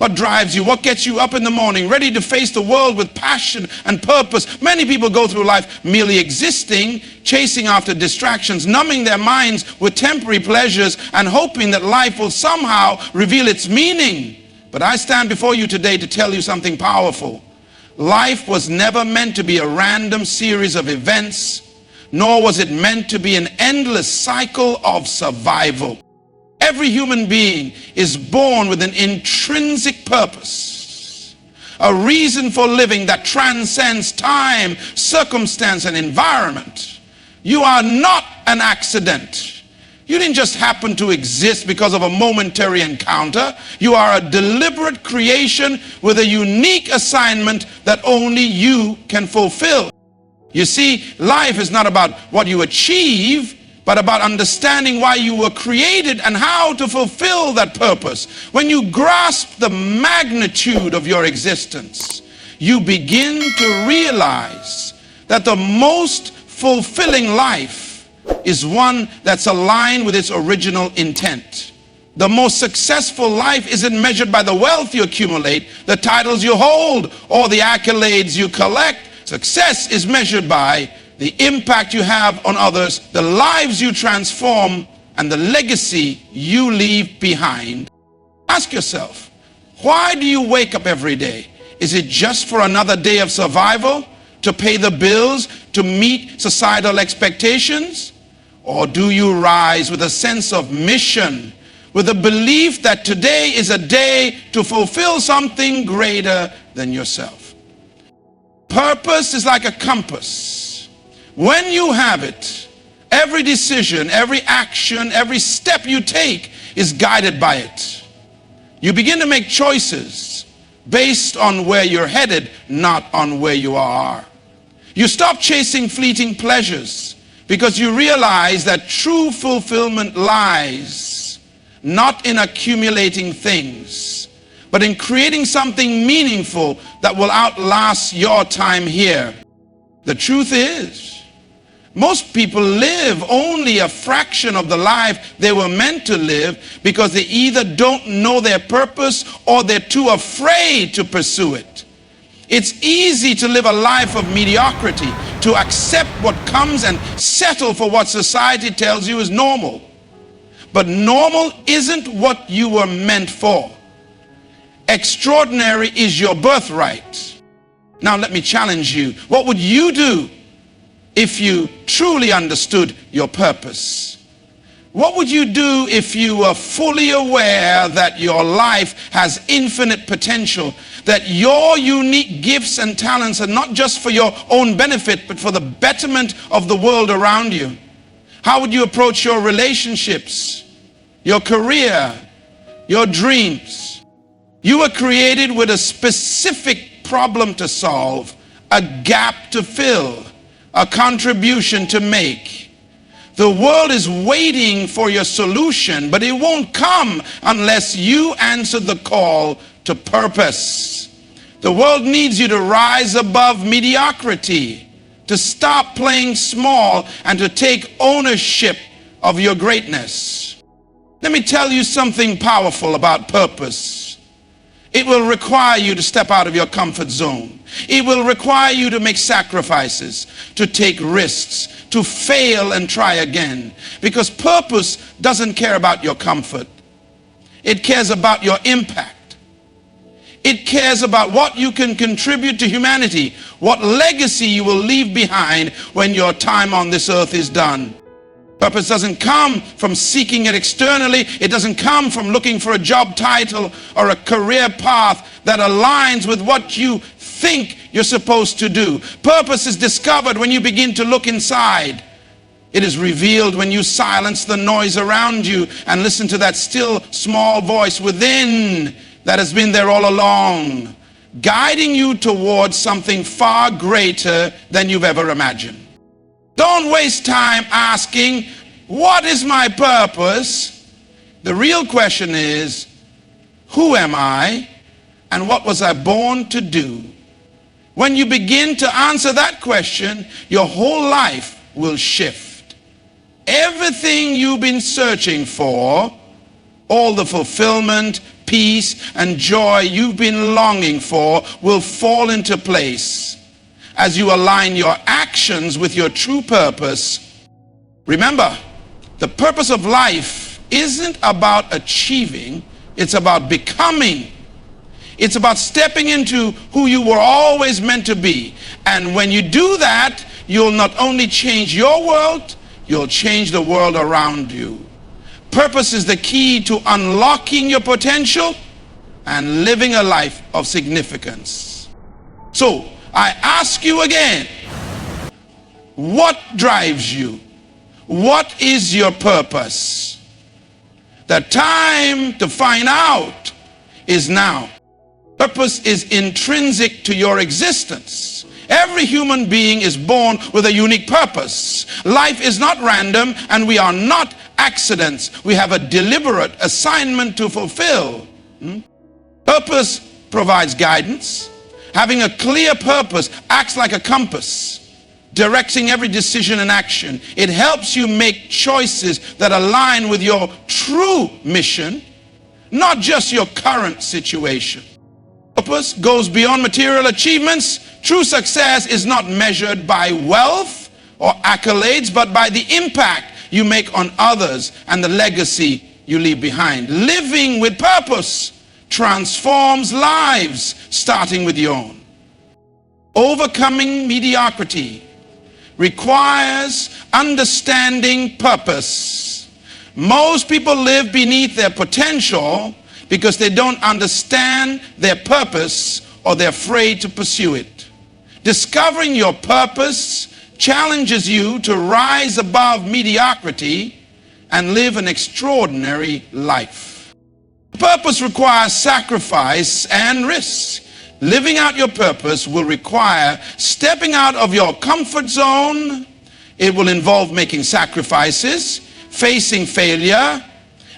What drives you? What gets you up in the morning, ready to face the world with passion and purpose? Many people go through life merely existing, chasing after distractions, numbing their minds with temporary pleasures, and hoping that life will somehow reveal its meaning. But I stand before you today to tell you something powerful. Life was never meant to be a random series of events, nor was it meant to be an endless cycle of survival. Every human being is born with an intrinsic purpose, a reason for living that transcends time, circumstance, and environment. You are not an accident. You didn't just happen to exist because of a momentary encounter. You are a deliberate creation with a unique assignment that only you can fulfill. You see, life is not about what you achieve, but about understanding why you were created and how to fulfill that purpose. When you grasp the magnitude of your existence, you begin to realize that the most fulfilling life is one that's aligned with its original intent. The most successful life isn't measured by the wealth you accumulate, the titles you hold, or the accolades you collect. Success is measured by the impact you have on others, the lives you transform, and the legacy you leave behind. Ask yourself, why do you wake up every day? Is it just for another day of survival, to pay the bills, to meet societal expectations? Or do you rise with a sense of mission, with a belief that today is a day to fulfill something greater than yourself? Purpose is like a compass. When you have it, every decision, every action, every step you take is guided by it. You begin to make choices based on where you're headed, not on where you are. You stop chasing fleeting pleasures because you realize that true fulfillment lies not in accumulating things, but in creating something meaningful that will outlast your time here. The truth is, most people live only a fraction of the life they were meant to live because they either don't know their purpose or they're too afraid to pursue it. It's easy to live a life of mediocrity, to accept what comes and settle for what society tells you is normal. But normal isn't what you were meant for. Extraordinary is your birthright. Now let me challenge you. What would you do if you truly understood your purpose? What would you do if you were fully aware that your life has infinite potential, that your unique gifts and talents are not just for your own benefit, but for the betterment of the world around you? How would you approach your relationships, your career, your dreams? You were created with a specific problem to solve, a gap to fill, a contribution to make. The world is waiting for your solution, but it won't come unless you answer the call to purpose. The world needs you to rise above mediocrity, to stop playing small, and to take ownership of your greatness. Let me tell you something powerful about purpose. It will require you to step out of your comfort zone. It will require you to make sacrifices, to take risks, to fail and try again. Because purpose doesn't care about your comfort. It cares about your impact. It cares about what you can contribute to humanity, what legacy you will leave behind when your time on this earth is done. Purpose doesn't come from seeking it externally. It doesn't come from looking for a job title or a career path that aligns with what you think you're supposed to do. Purpose is discovered when you begin to look inside. It is revealed when you silence the noise around you and listen to that still small voice within that has been there all along, guiding you towards something far greater than you've ever imagined. Don't waste time asking, what is my purpose? The real question is, who am I and what was I born to do? When you begin to answer that question, your whole life will shift. Everything you've been searching for, all the fulfillment, peace, and joy you've been longing for will fall into place as you align your actions with your true purpose. Remember, the purpose of life isn't about achieving, it's about becoming. It's about stepping into who you were always meant to be. And when you do that, you'll not only change your world, you'll change the world around you. Purpose is the key to unlocking your potential and living a life of significance. So, I ask you again, what drives you? What is your purpose? The time to find out is now. Purpose is intrinsic to your existence. Every human being is born with a unique purpose. Life is not random, and we are not accidents. We have a deliberate assignment to fulfill. Purpose provides guidance. Having a clear purpose acts like a compass, directing every decision and action. It helps you make choices that align with your true mission, not just your current situation. Purpose goes beyond material achievements. True success is not measured by wealth or accolades, but by the impact you make on others and the legacy you leave behind. Living with purpose transforms lives, starting with your own. Overcoming mediocrity requires understanding purpose. Most people live beneath their potential because they don't understand their purpose or they're afraid to pursue it. Discovering your purpose challenges you to rise above mediocrity and live an extraordinary life. Purpose requires sacrifice and risk. Living out your purpose will require stepping out of your comfort zone. It will involve making sacrifices, facing failure,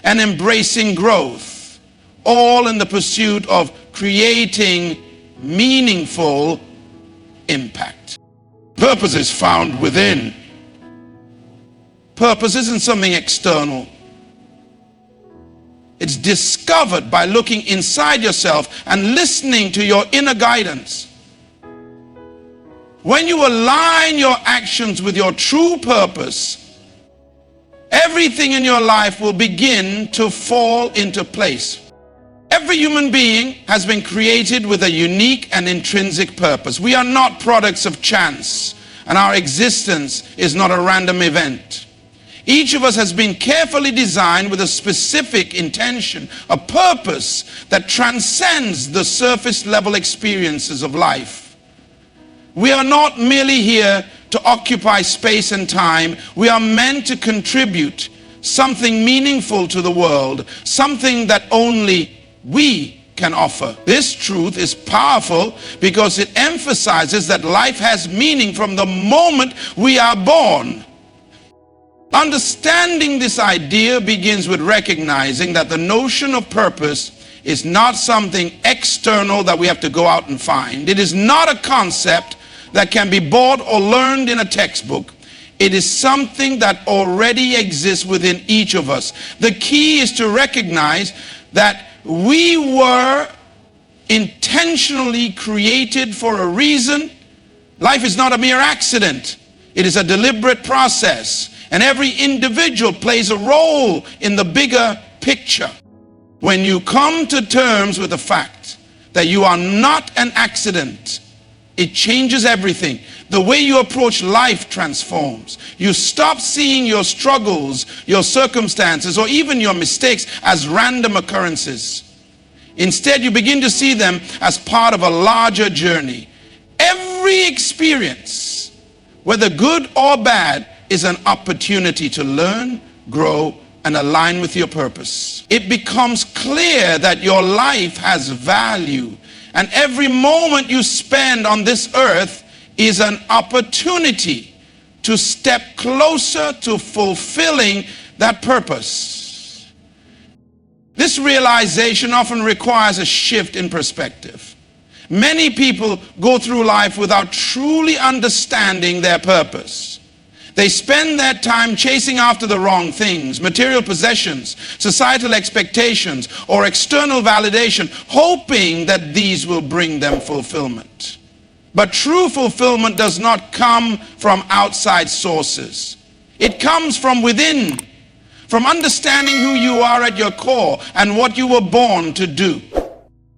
and embracing growth, all in the pursuit of creating meaningful impact. Purpose is found within. Purpose isn't something external. It's discovered by looking inside yourself and listening to your inner guidance. When you align your actions with your true purpose, everything in your life will begin to fall into place. Every human being has been created with a unique and intrinsic purpose. We are not products of chance, and our existence is not a random event. Each of us has been carefully designed with a specific intention, a purpose that transcends the surface level experiences of life. We are not merely here to occupy space and time. We are meant to contribute something meaningful to the world, something that only we can offer. This truth is powerful because it emphasizes that life has meaning from the moment we are born. Understanding this idea begins with recognizing that the notion of purpose is not something external that we have to go out and find. It is not a concept that can be bought or learned in a textbook. It is something that already exists within each of us. The key is to recognize that we were intentionally created for a reason. Life is not a mere accident. It is a deliberate process. And every individual plays a role in the bigger picture. When you come to terms with the fact that you are not an accident, it changes everything. The way you approach life transforms. You stop seeing your struggles, your circumstances, or even your mistakes as random occurrences. Instead, you begin to see them as part of a larger journey. Every experience, whether good or bad, is an opportunity to learn, grow, and align with your purpose. It becomes clear that your life has value, and every moment you spend on this earth is an opportunity to step closer to fulfilling that purpose. This realization often requires a shift in perspective. Many people go through life without truly understanding their purpose. They spend their time chasing after the wrong things, material possessions, societal expectations, or external validation, hoping that these will bring them fulfillment. But true fulfillment does not come from outside sources. It comes from within, from understanding who you are at your core and what you were born to do.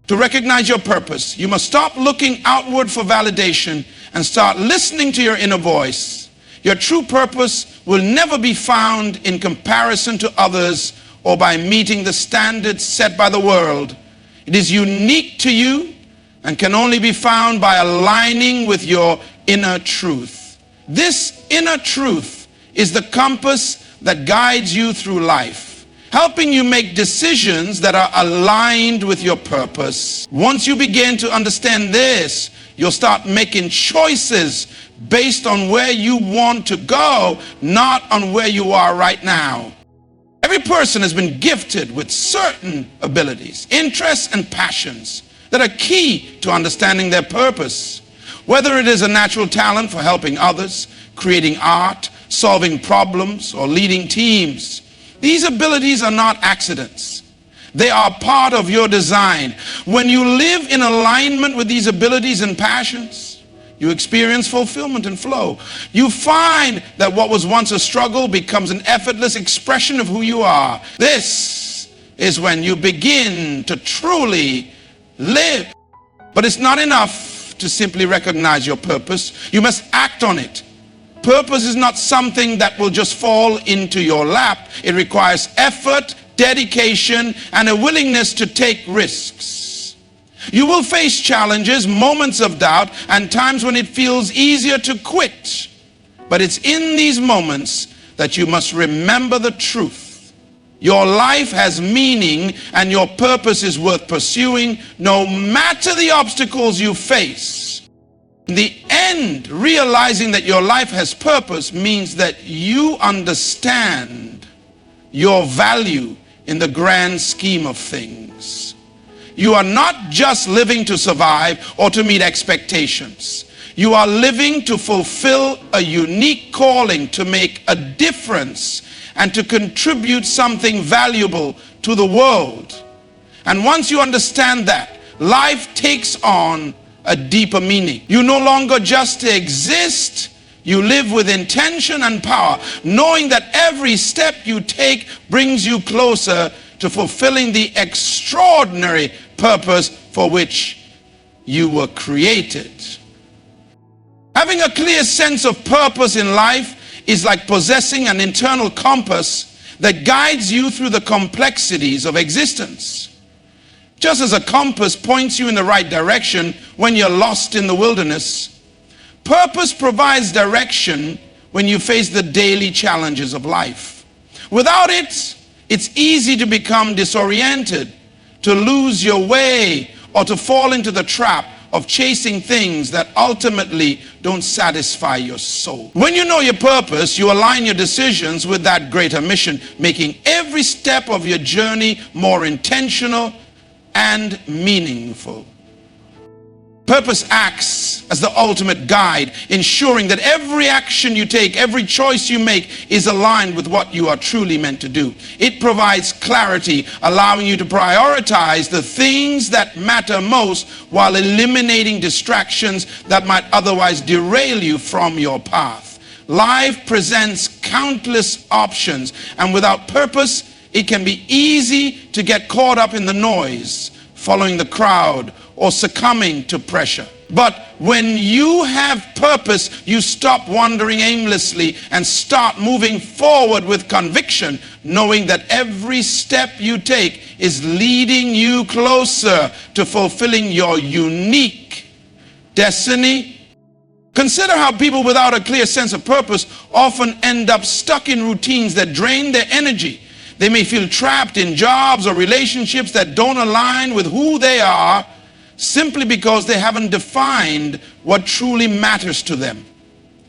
To recognize your purpose, you must stop looking outward for validation and start listening to your inner voice. Your true purpose will never be found in comparison to others or by meeting the standards set by the world. It is unique to you and can only be found by aligning with your inner truth. This inner truth is the compass that guides you through life, helping you make decisions that are aligned with your purpose. Once you begin to understand this, you'll start making choices based on where you want to go, not on where you are right now. Every person has been gifted with certain abilities, interests, and passions that are key to understanding their purpose. Whether it is a natural talent for helping others, creating art, solving problems, or leading teams, these abilities are not accidents. They are part of your design. When you live in alignment with these abilities and passions, you experience fulfillment and flow. You find that what was once a struggle becomes an effortless expression of who you are. This is when you begin to truly live. But it's not enough to simply recognize your purpose. You must act on it. Purpose is not something that will just fall into your lap. It requires effort, dedication, and a willingness to take risks. You will face challenges, moments of doubt, and times when it feels easier to quit. But it's in these moments that you must remember the truth. Your life has meaning and your purpose is worth pursuing no matter the obstacles you face. In the end, realizing that your life has purpose means that you understand your value in the grand scheme of things. You are not just living to survive or to meet expectations. You are living to fulfill a unique calling, to make a difference and to contribute something valuable to the world. And once you understand that, life takes on a deeper meaning. You no longer just exist, you live with intention and power, knowing that every step you take brings you closer to fulfilling the extraordinary purpose for which you were created. Having a clear sense of purpose in life is like possessing an internal compass that guides you through the complexities of existence. Just as a compass points you in the right direction when you're lost in the wilderness, purpose provides direction when you face the daily challenges of life. Without it, it's easy to become disoriented, to lose your way, or to fall into the trap of chasing things that ultimately don't satisfy your soul. When you know your purpose, you align your decisions with that greater mission, making every step of your journey more intentional and meaningful. Purpose acts as the ultimate guide, ensuring that every action you take, every choice you make is aligned with what you are truly meant to do. It provides clarity, allowing you to prioritize the things that matter most while eliminating distractions that might otherwise derail you from your path. Life presents countless options, and without purpose, it can be easy to get caught up in the noise, following the crowd, or succumbing to pressure. But when you have purpose, you stop wandering aimlessly and start moving forward with conviction, knowing that every step you take is leading you closer to fulfilling your unique destiny. Consider how people without a clear sense of purpose often end up stuck in routines that drain their energy. They may feel trapped in jobs or relationships that don't align with who they are, simply because they haven't defined what truly matters to them.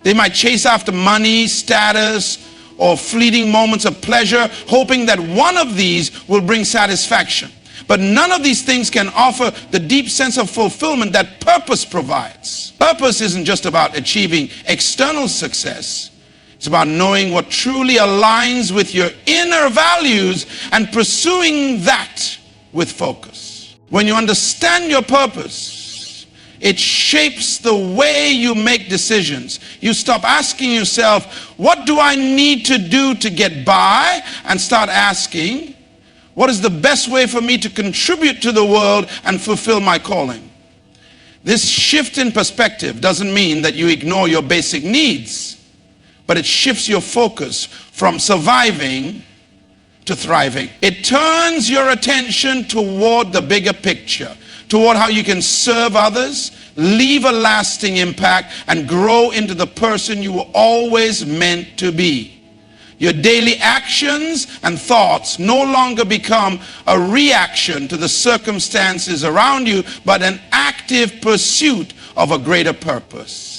They might chase after money, status, or fleeting moments of pleasure, hoping that one of these will bring satisfaction. But none of these things can offer the deep sense of fulfillment that purpose provides. Purpose isn't just about achieving external success. It's It's about knowing what truly aligns with your inner values and pursuing that with focus. When you understand your purpose, it shapes the way you make decisions. You stop asking yourself, what do I need to do to get by? And start asking, what is the best way for me to contribute to the world and fulfill my calling? This shift in perspective doesn't mean that you ignore your basic needs, but it shifts your focus from surviving to thriving. It turns your attention toward the bigger picture, toward how you can serve others, leave a lasting impact, and grow into the person you were always meant to be. Your daily actions and thoughts no longer become a reaction to the circumstances around you, but an active pursuit of a greater purpose.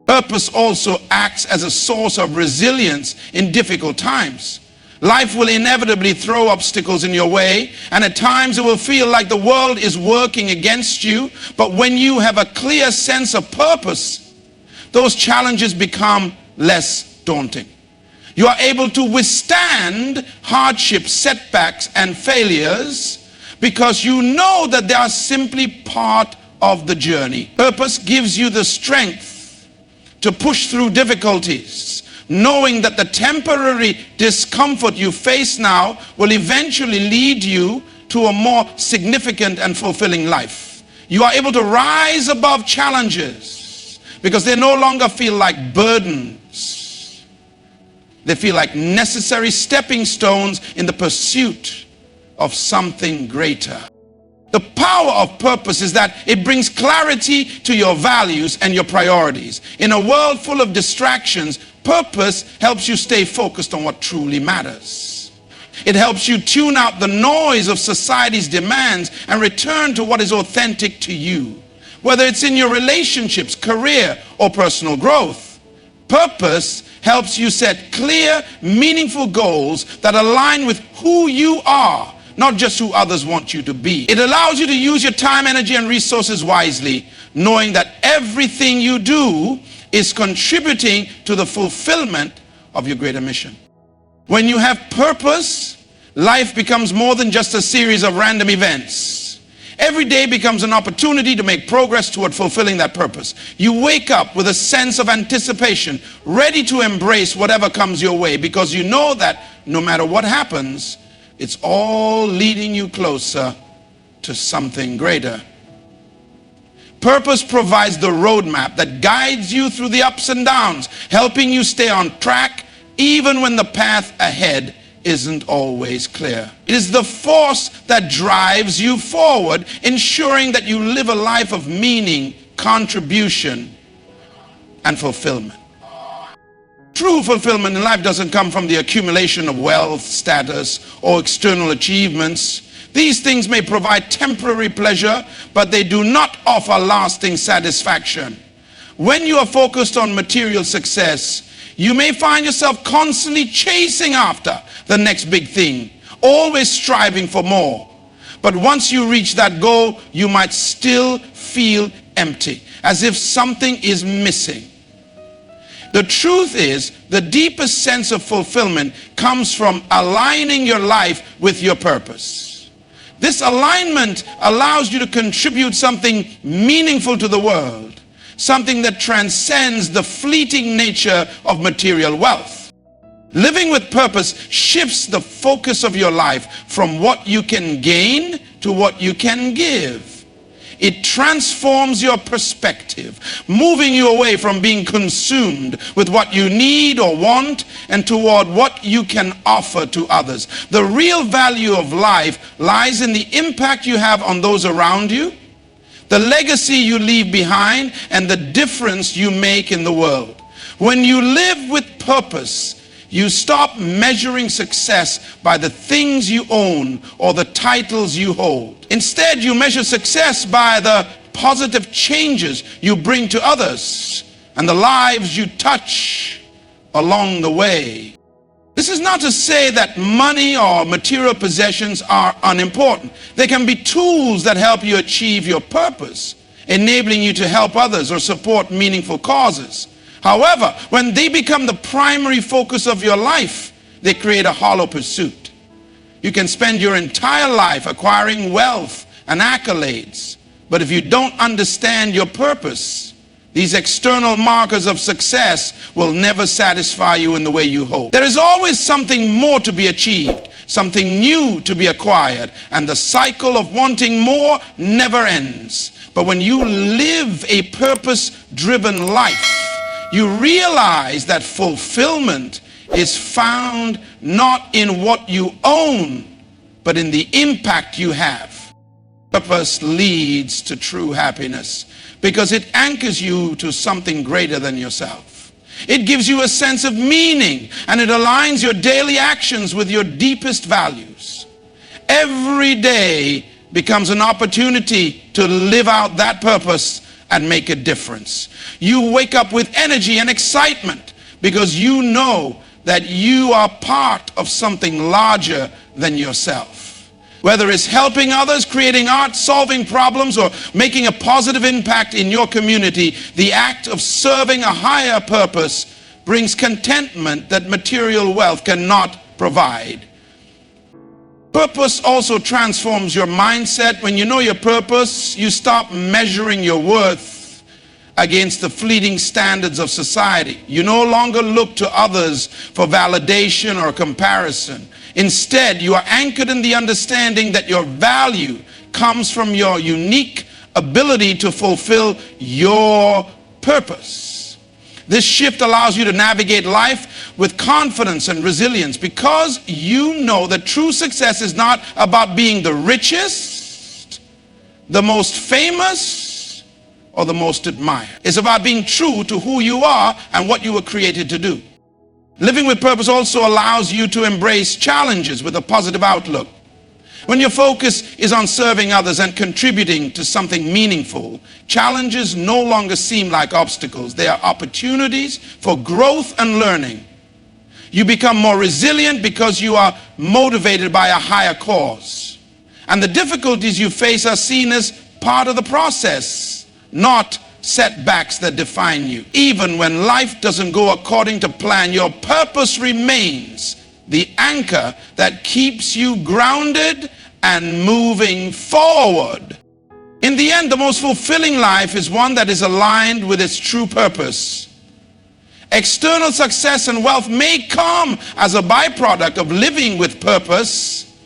Purpose also acts as a source of resilience in difficult times. Life will inevitably throw obstacles in your way, and at times it will feel like the world is working against you. But when you have a clear sense of purpose, those challenges become less daunting. You are able to withstand hardships, setbacks, and failures because you know that they are simply part of the journey. Purpose gives you the strength to push through difficulties, knowing that the temporary discomfort you face now will eventually lead you to a more significant and fulfilling life. You are able to rise above challenges because they no longer feel like burdens. They feel like necessary stepping stones in the pursuit of something greater. The power of purpose is that it brings clarity to your values and your priorities. In a world full of distractions, purpose helps you stay focused on what truly matters. It helps you tune out the noise of society's demands and return to what is authentic to you. Whether it's in your relationships, career, or personal growth, purpose helps you set clear, meaningful goals that align with who you are, not just who others want you to be. It allows you to use your time, energy, and resources wisely, knowing that everything you do is contributing to the fulfillment of your greater mission. When you have purpose, life becomes more than just a series of random events. Every day becomes an opportunity to make progress toward fulfilling that purpose. You wake up with a sense of anticipation, ready to embrace whatever comes your way, because you know that no matter what happens, it's all leading you closer to something greater. Purpose provides the roadmap that guides you through the ups and downs, helping you stay on track even when the path ahead isn't always clear. It is the force that drives you forward, ensuring that you live a life of meaning, contribution, and fulfillment. True fulfillment in life doesn't come from the accumulation of wealth, status, or external achievements. These things may provide temporary pleasure, but they do not offer lasting satisfaction. When you are focused on material success, you may find yourself constantly chasing after the next big thing, always striving for more. But once you reach that goal, you might still feel empty, as if something is missing. The truth is, the deepest sense of fulfillment comes from aligning your life with your purpose. This alignment allows you to contribute something meaningful to the world, something that transcends the fleeting nature of material wealth. Living with purpose shifts the focus of your life from what you can gain to what you can give. It transforms your perspective, moving you away from being consumed with what you need or want and toward what you can offer to others. The real value of life lies in the impact you have on those around you, the legacy you leave behind, and the difference you make in the world. When you live with purpose, you stop measuring success by the things you own or the titles you hold. Instead, you measure success by the positive changes you bring to others and the lives you touch along the way. This is not to say that money or material possessions are unimportant. They can be tools that help you achieve your purpose, enabling you to help others or support meaningful causes. However, when they become the primary focus of your life, they create a hollow pursuit. You can spend your entire life acquiring wealth and accolades, but if you don't understand your purpose, these external markers of success will never satisfy you in the way you hope. There is always something more to be achieved, something new to be acquired, and the cycle of wanting more never ends. But when you live a purpose-driven life, you realize that fulfillment is found not in what you own, but in the impact you have. Purpose leads to true happiness because it anchors you to something greater than yourself. It gives you a sense of meaning, and it aligns your daily actions with your deepest values. Every day becomes an opportunity to live out that purpose and make a difference. You wake up with energy and excitement because you know that you are part of something larger than yourself. Whether it's helping others, creating art, solving problems, or making a positive impact in your community, the act of serving a higher purpose brings contentment that material wealth cannot provide. Purpose also transforms your mindset. When you know your purpose, you stop measuring your worth against the fleeting standards of society. You no longer look to others for validation or comparison. Instead, you are anchored in the understanding that your value comes from your unique ability to fulfill your purpose. This shift allows you to navigate life with confidence and resilience because you know that true success is not about being the richest, the most famous, or the most admired. It's about being true to who you are and what you were created to do. Living with purpose also allows you to embrace challenges with a positive outlook. When your focus is on serving others and contributing to something meaningful, challenges no longer seem like obstacles. They are opportunities for growth and learning. You become more resilient because you are motivated by a higher cause. And the difficulties you face are seen as part of the process, not setbacks that define you. Even when life doesn't go according to plan, your purpose remains the anchor that keeps you grounded and moving forward. In the end, the most fulfilling life is one that is aligned with its true purpose. External success and wealth may come as a byproduct of living with purpose,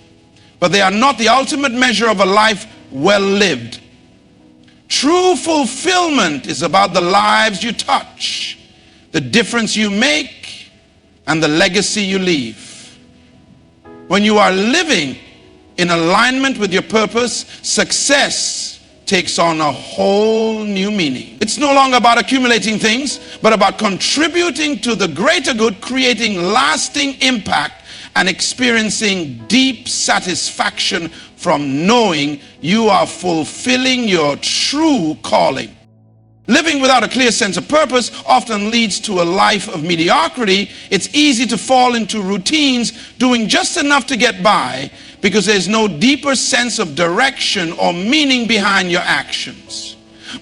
but they are not the ultimate measure of a life well lived. True fulfillment is about the lives you touch, the difference you make, and the legacy you leave. When you are living in alignment with your purpose, success takes on a whole new meaning. It's no longer about accumulating things, but about contributing to the greater good, creating lasting impact, and experiencing deep satisfaction from knowing you are fulfilling your true calling. Living without a clear sense of purpose often leads to a life of mediocrity. It's easy to fall into routines, doing just enough to get by, because there's no deeper sense of direction or meaning behind your actions.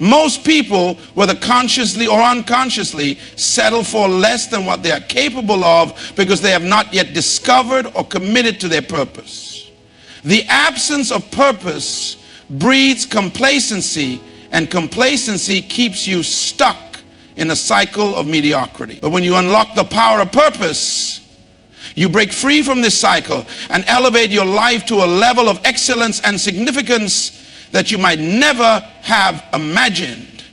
Most people, whether consciously or unconsciously, settle for less than what they are capable of because they have not yet discovered or committed to their purpose. The absence of purpose breeds complacency, and complacency keeps you stuck in a cycle of mediocrity. But when you unlock the power of purpose, you break free from this cycle and elevate your life to a level of excellence and significance that you might never have imagined.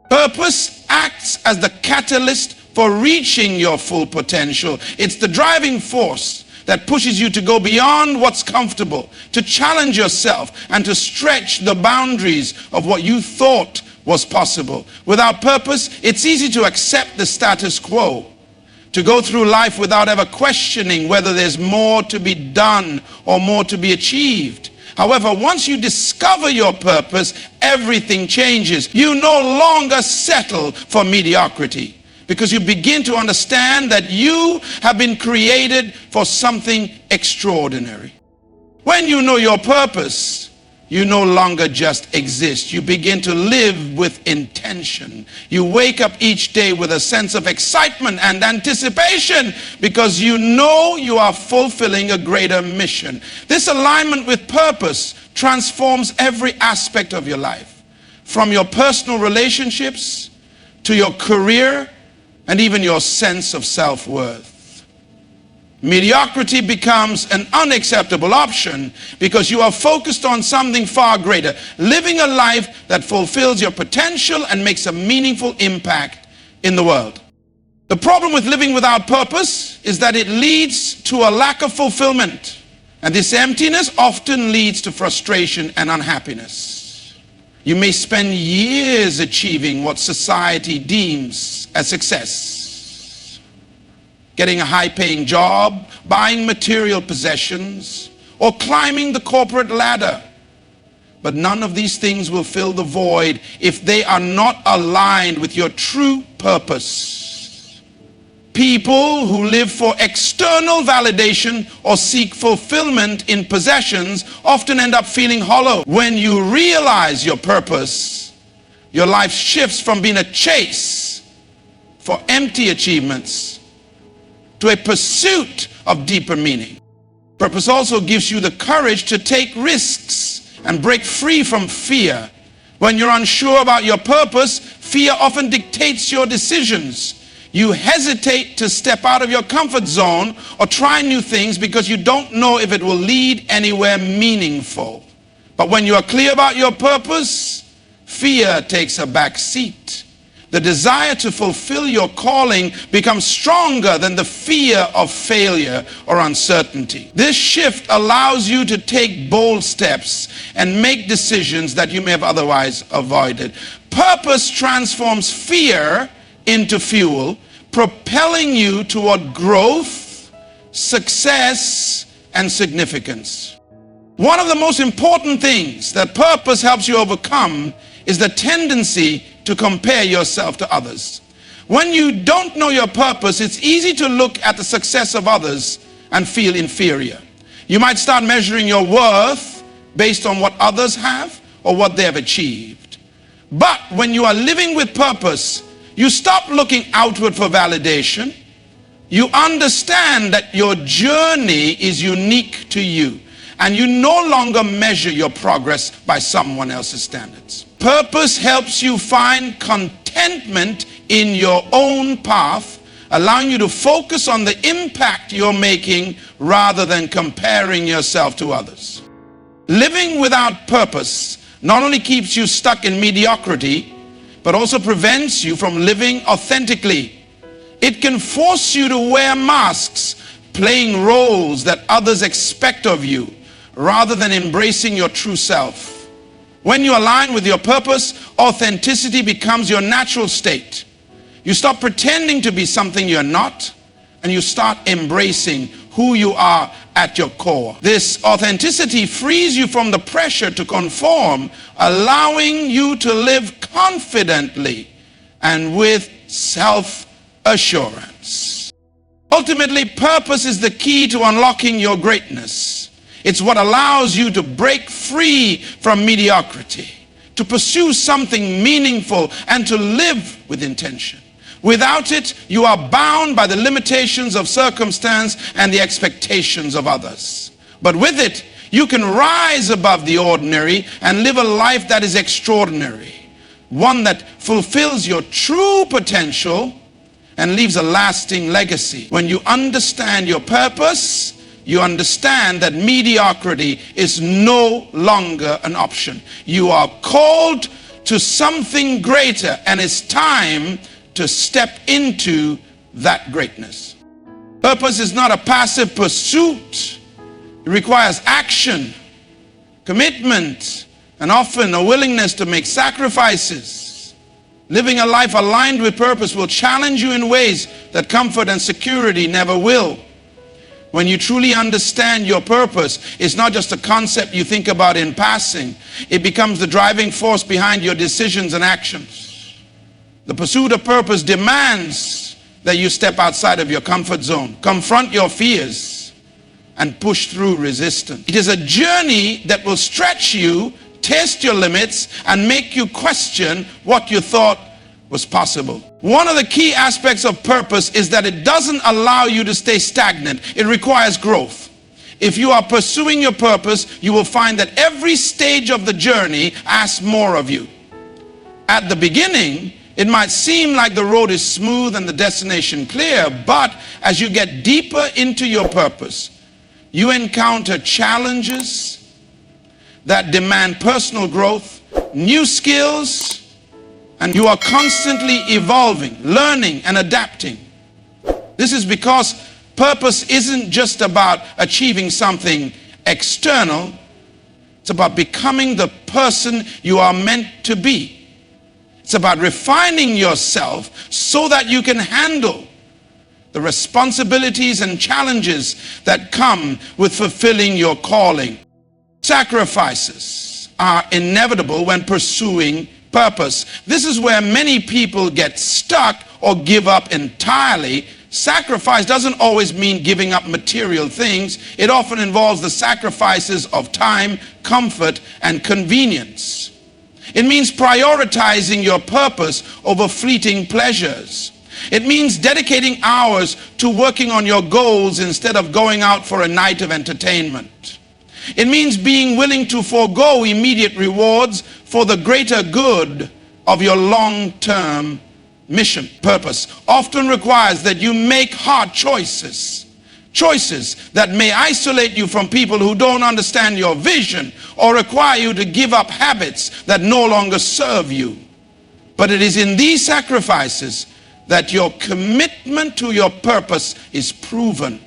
Purpose acts as the catalyst for reaching your full potential. It's the driving force that pushes you to go beyond what's comfortable, to challenge yourself, and to stretch the boundaries of what you thought was possible. Without purpose, it's easy to accept the status quo, to go through life without ever questioning whether there's more to be done or more to be achieved. However, once you discover your purpose, everything changes. You no longer settle for mediocrity, because you begin to understand that you have been created for something extraordinary. When you know your purpose, you no longer just exist. You begin to live with intention. You wake up each day with a sense of excitement and anticipation because you know you are fulfilling a greater mission. This alignment with purpose transforms every aspect of your life, from your personal relationships to your career and even your sense of self-worth. Mediocrity becomes an unacceptable option because you are focused on something far greater, living a life that fulfills your potential and makes a meaningful impact in the world. The problem with living without purpose is that it leads to a lack of fulfillment, and this emptiness often leads to frustration and unhappiness. You may spend years achieving what society deems as success. Getting a high-paying job, buying material possessions, or climbing the corporate ladder. But none of these things will fill the void if they are not aligned with your true purpose. People who live for external validation or seek fulfillment in possessions often end up feeling hollow. When you realize your purpose, your life shifts from being a chase for empty achievements to a pursuit of deeper meaning. Purpose also gives you the courage to take risks and break free from fear. When you're unsure about your purpose, fear often dictates your decisions. You hesitate to step out of your comfort zone or try new things because you don't know if it will lead anywhere meaningful. But when you are clear about your purpose, fear takes a back seat. The desire to fulfill your calling becomes stronger than the fear of failure or uncertainty. This shift allows you to take bold steps and make decisions that you may have otherwise avoided. Purpose transforms fear into fuel, propelling you toward growth, success, and significance. One of the most important things that purpose helps you overcome is the tendency to compare yourself to others. When you don't know your purpose, it's easy to look at the success of others and feel inferior. You might start measuring your worth based on what others have or what they have achieved. But when you are living with purpose, you stop looking outward for validation. You understand that your journey is unique to you, and you no longer measure your progress by someone else's standards. Purpose helps you find contentment in your own path, allowing you to focus on the impact you're making rather than comparing yourself to others. Living without purpose not only keeps you stuck in mediocrity, but also prevents you from living authentically. It can force you to wear masks, playing roles that others expect of you, rather than embracing your true self. When you align with your purpose, authenticity becomes your natural state. You stop pretending to be something you're not, and you start embracing who you are at your core. This authenticity frees you from the pressure to conform, allowing you to live confidently and with self-assurance. Ultimately, purpose is the key to unlocking your greatness. It's what allows you to break free from mediocrity, to pursue something meaningful, and to live with intention. Without it, you are bound by the limitations of circumstance and the expectations of others. But with it, you can rise above the ordinary and live a life that is extraordinary, one that fulfills your true potential and leaves a lasting legacy. When you understand your purpose, you understand that mediocrity is no longer an option. You are called to something greater, and it's time to step into that greatness. Purpose is not a passive pursuit. It requires action, commitment, and often a willingness to make sacrifices. Living a life aligned with purpose will challenge you in ways that comfort and security never will. When you truly understand your purpose, it's not just a concept you think about in passing. It becomes the driving force behind your decisions and actions. The pursuit of purpose demands that you step outside of your comfort zone, confront your fears, and push through resistance. It is a journey that will stretch you test your limits, and make you question what you thought was possible. One of the key aspects of purpose is that it doesn't allow you to stay stagnant. It requires growth. If you are pursuing your purpose, you will find that every stage of the journey asks more of you. At the beginning, it might seem like the road is smooth and the destination clear, but as you get deeper into your purpose, you encounter challenges that demand personal growth, new skills, and you are constantly evolving, learning, and adapting. This is because purpose isn't just about achieving something external. It's about becoming the person you are meant to be. It's about refining yourself so that you can handle the responsibilities and challenges that come with fulfilling your calling. Sacrifices are inevitable when pursuing purpose. This is where many people get stuck or give up entirely. Sacrifice doesn't always mean giving up material things. It often involves the sacrifices of time, comfort, and convenience. It means prioritizing your purpose over fleeting pleasures. It means dedicating hours to working on your goals instead of going out for a night of entertainment. It means being willing to forego immediate rewards for the greater good of your long-term mission. Purpose often requires that you make hard choices. Choices that may isolate you from people who don't understand your vision or require you to give up habits that no longer serve you. But it is in these sacrifices that your commitment to your purpose is proven.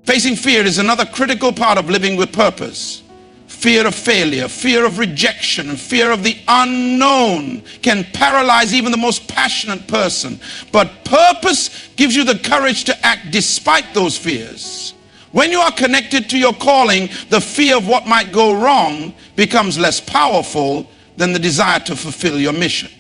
Facing fear is another critical part of living with purpose. Fear of failure, fear of rejection, and fear of the unknown can paralyze even the most passionate person. But purpose gives you the courage to act despite those fears. When you are connected to your calling, the fear of what might go wrong becomes less powerful than the desire to fulfill your mission.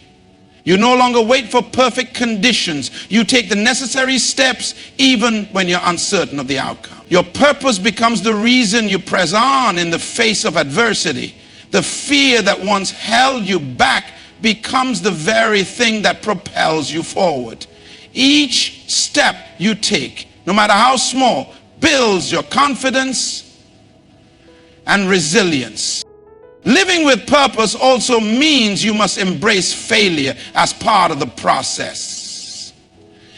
You no longer wait for perfect conditions. You take the necessary steps even when you're uncertain of the outcome. Your purpose becomes the reason you press on in the face of adversity. The fear that once held you back becomes the very thing that propels you forward. Each step you take, no matter how small, builds your confidence and resilience. Living with purpose also means you must embrace failure as part of the process.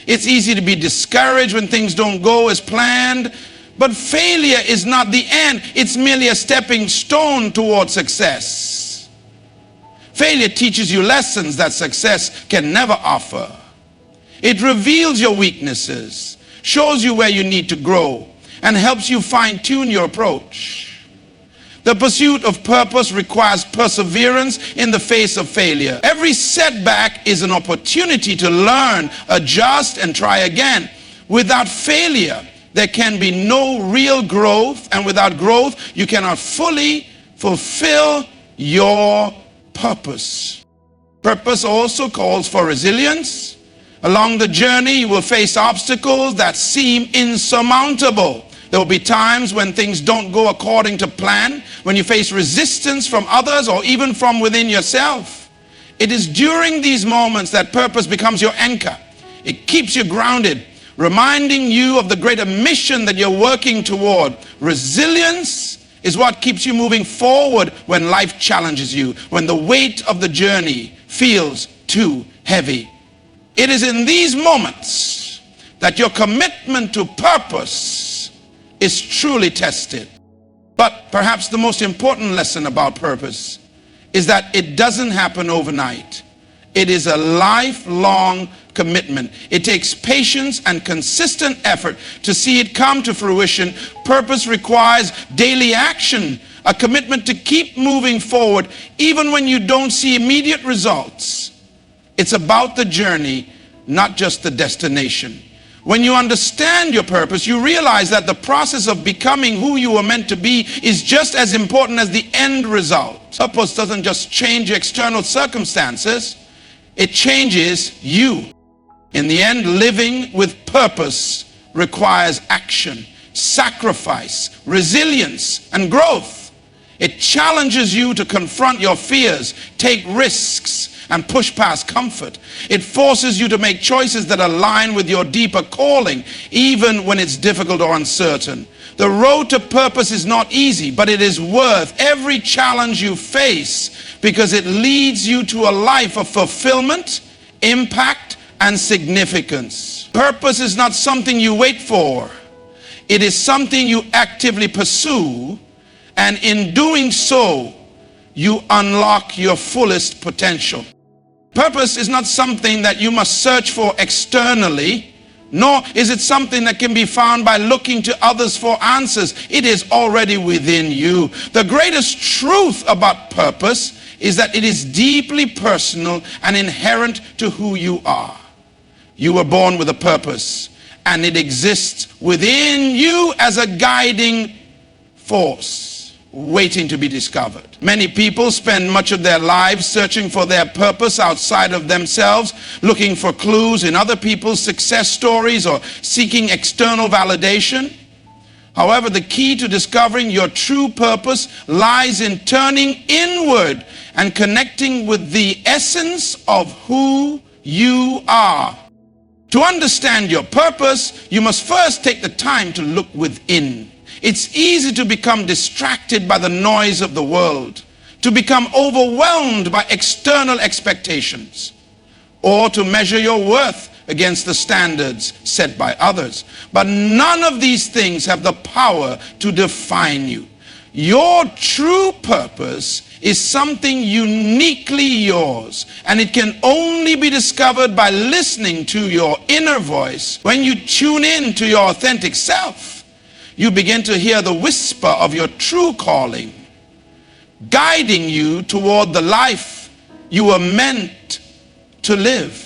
It's easy to be discouraged when things don't go as planned, but failure is not the end. It's merely a stepping stone toward success. Failure teaches you lessons that success can never offer. It reveals your weaknesses, shows you where you need to grow, and helps you fine-tune your approach. The pursuit of purpose requires perseverance in the face of failure. Every setback is an opportunity to learn, adjust, and try again. Without failure, there can be no real growth, and without growth, you cannot fully fulfill your purpose. Purpose also calls for resilience. Along the journey, you will face obstacles that seem insurmountable. There will be times when things don't go according to plan, when you face resistance from others or even from within yourself. It is during these moments that purpose becomes your anchor. It keeps you grounded, reminding you of the greater mission that you're working toward. Resilience is what keeps you moving forward when life challenges you, when the weight of the journey feels too heavy. It is in these moments that your commitment to purpose is truly tested. But perhaps the most important lesson about purpose is that it doesn't happen overnight. It is a lifelong commitment. It takes patience and consistent effort to see it come to fruition. Purpose requires daily action, a commitment to keep moving forward even when you don't see immediate results. It's about the journey, not just the destination. When you understand your purpose, you realize that the process of becoming who you were meant to be is just as important as the end result. Purpose doesn't just change external circumstances, it changes you. In the end, living with purpose requires action, sacrifice, resilience, and growth. It challenges you to confront your fears, take risks, and push past comfort. It forces you to make choices that align with your deeper calling, even when it's difficult or uncertain. The road to purpose is not easy, but it is worth every challenge you face because it leads you to a life of fulfillment, impact, and significance. Purpose is not something you wait for. It is something you actively pursue, and in doing so, you unlock your fullest potential. Purpose is not something that you must search for externally, nor is it something that can be found by looking to others for answers. It is already within you. The greatest truth about purpose is that it is deeply personal and inherent to who you are. You were born with a purpose, and it exists within you as a guiding force, waiting to be discovered. Many people spend much of their lives searching for their purpose outside of themselves, looking for clues in other people's success stories or seeking external validation. However, the key to discovering your true purpose lies in turning inward and connecting with the essence of who you are. To understand your purpose, you must first take the time to look within. It's easy to become distracted by the noise of the world, to become overwhelmed by external expectations, or to measure your worth against the standards set by others. But none of these things have the power to define you. Your true purpose is something uniquely yours, and it can only be discovered by listening to your inner voice. When you tune in to your authentic self, you begin to hear the whisper of your true calling, guiding you toward the life you were meant to live.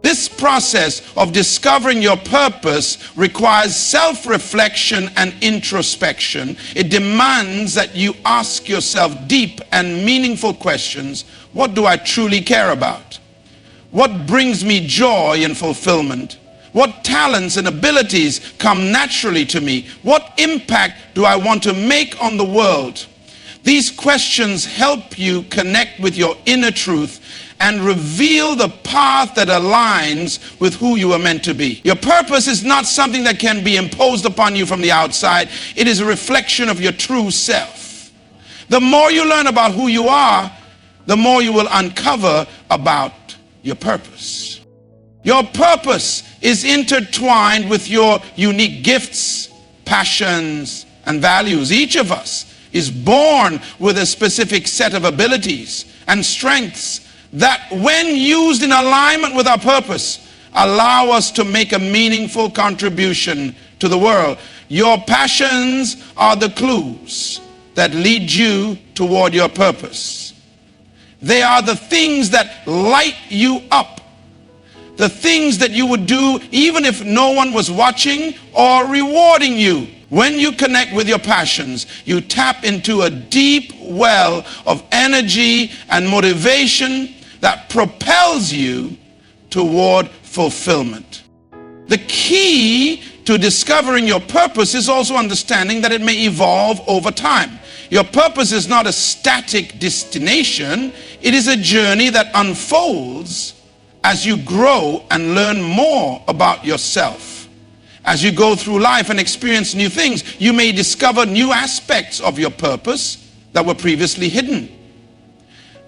This process of discovering your purpose requires self-reflection and introspection. It demands that you ask yourself deep and meaningful questions. What do I truly care about? What brings me joy and fulfillment? What talents and abilities come naturally to me? What impact do I want to make on the world? These questions help you connect with your inner truth and reveal the path that aligns with who you are meant to be. Your purpose is not something that can be imposed upon you from the outside. It is a reflection of your true self. The more you learn about who you are, the more you will uncover about your purpose. Your purpose is intertwined with your unique gifts, passions, and values. Each of us is born with a specific set of abilities and strengths that, when used in alignment with our purpose, allow us to make a meaningful contribution to the world. Your passions are the clues that lead you toward your purpose. They are the things that light you up, the things that you would do even if no one was watching or rewarding you. When you connect with your passions, you tap into a deep well of energy and motivation that propels you toward fulfillment. The key to discovering your purpose is also understanding that it may evolve over time. Your purpose is not a static destination. It is a journey that unfolds as you grow and learn more about yourself. As you go through life and experience new things, you may discover new aspects of your purpose that were previously hidden.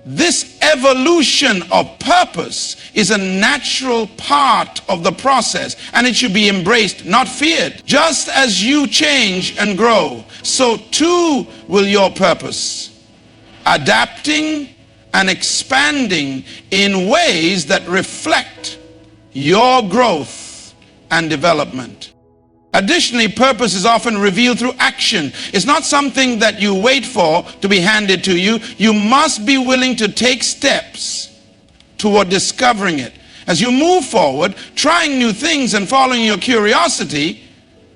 This evolution of purpose is a natural part of the process, and it should be embraced, not feared. Just as you change and grow, so too will your purpose, adapting and expanding in ways that reflect your growth and development. Additionally, purpose is often revealed through action. It's not something that you wait for to be handed to you. You must be willing to take steps toward discovering it. As you move forward, trying new things and following your curiosity,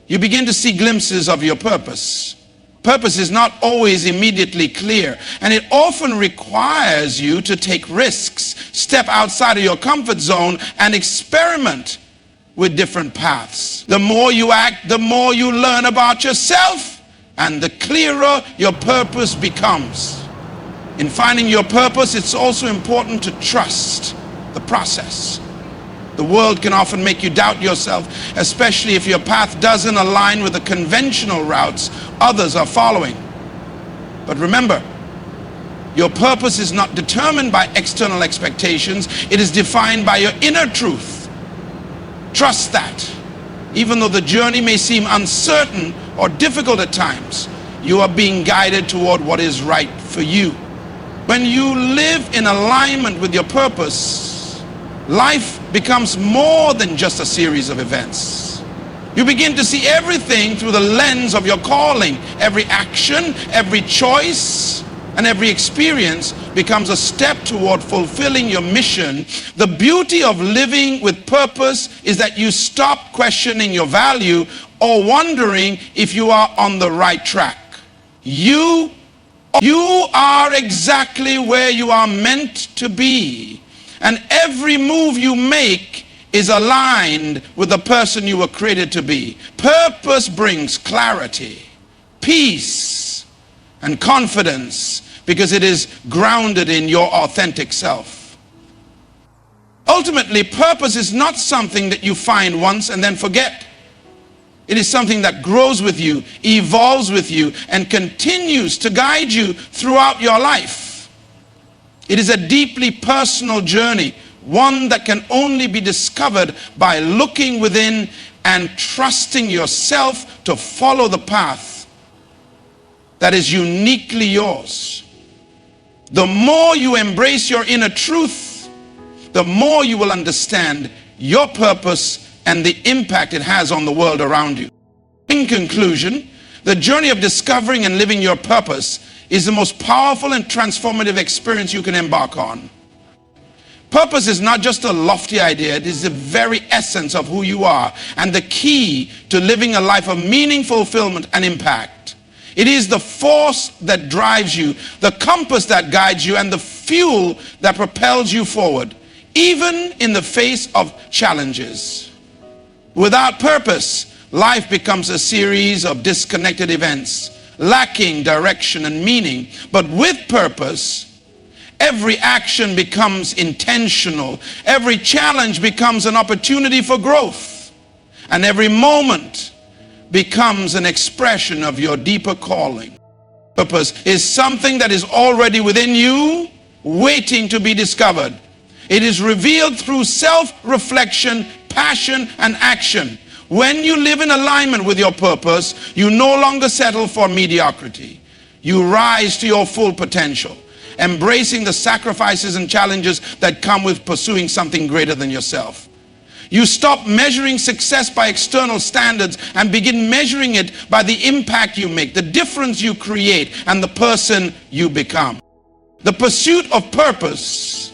you begin to see glimpses of your purpose. Purpose is not always immediately clear, and it often requires you to take risks, step outside of your comfort zone, and experiment with different paths. The more you act, the more you learn about yourself, and the clearer your purpose becomes. In finding your purpose, it's also important to trust the process. The world can often make you doubt yourself, especially if your path doesn't align with the conventional routes others are following. But remember, your purpose is not determined by external expectations. It is defined by your inner truth. Trust that. Even though the journey may seem uncertain or difficult at times, you are being guided toward what is right for you. When you live in alignment with your purpose, life becomes more than just a series of events. You begin to see everything through the lens of your calling. Every action, every choice, and every experience becomes a step toward fulfilling your mission. The beauty of living with purpose is that you stop questioning your value or wondering if you are on the right track. You are exactly where you are meant to be. And every move you make is aligned with the person you were created to be. Purpose brings clarity, peace, and confidence because it is grounded in your authentic self. Ultimately, purpose is not something that you find once and then forget. It is something that grows with you, evolves with you, and continues to guide you throughout your life. It is a deeply personal journey, one that can only be discovered by looking within and trusting yourself to follow the path that is uniquely yours. The more you embrace your inner truth, the more you will understand your purpose and the impact it has on the world around you. In conclusion, the journey of discovering and living your purpose is the most powerful and transformative experience you can embark on. Purpose is not just a lofty idea, it is the very essence of who you are and the key to living a life of meaning, fulfillment, and impact. It is the force that drives you, the compass that guides you, and the fuel that propels you forward, even in the face of challenges. Without purpose, life becomes a series of disconnected events, lacking direction and meaning. But with purpose, every action becomes intentional. Every challenge becomes an opportunity for growth. And every moment becomes an expression of your deeper calling. Purpose is something that is already within you, waiting to be discovered. It is revealed through self-reflection, passion, and action. When you live in alignment with your purpose, you no longer settle for mediocrity. You rise to your full potential, embracing the sacrifices and challenges that come with pursuing something greater than yourself. You stop measuring success by external standards and begin measuring it by the impact you make, the difference you create, and the person you become. The pursuit of purpose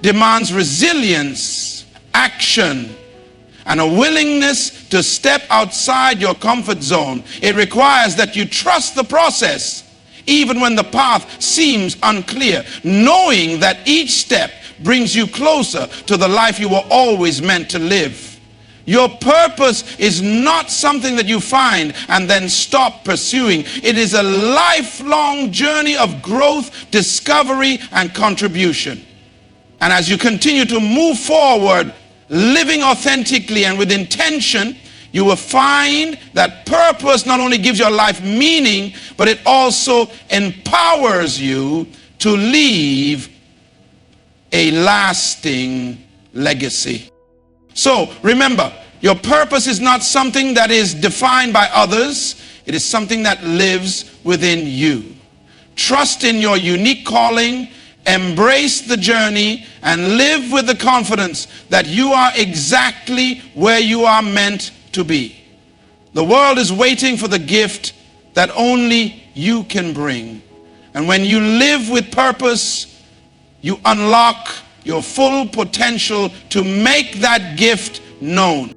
demands resilience, action, and a willingness to step outside your comfort zone. It requires that you trust the process, even when the path seems unclear, knowing that each step brings you closer to the life you were always meant to live. Your purpose is not something that you find and then stop pursuing. It is a lifelong journey of growth, discovery, and contribution. And as you continue to move forward, living authentically and with intention, you will find that purpose not only gives your life meaning, but it also empowers you to leave a lasting legacy. So remember, your purpose is not something that is defined by others. It is something that lives within you. Trust in your unique calling, embrace the journey, and live with the confidence that you are exactly where you are meant to be. The world is waiting for the gift that only you can bring. And when you live with purpose, you unlock your full potential to make that gift known.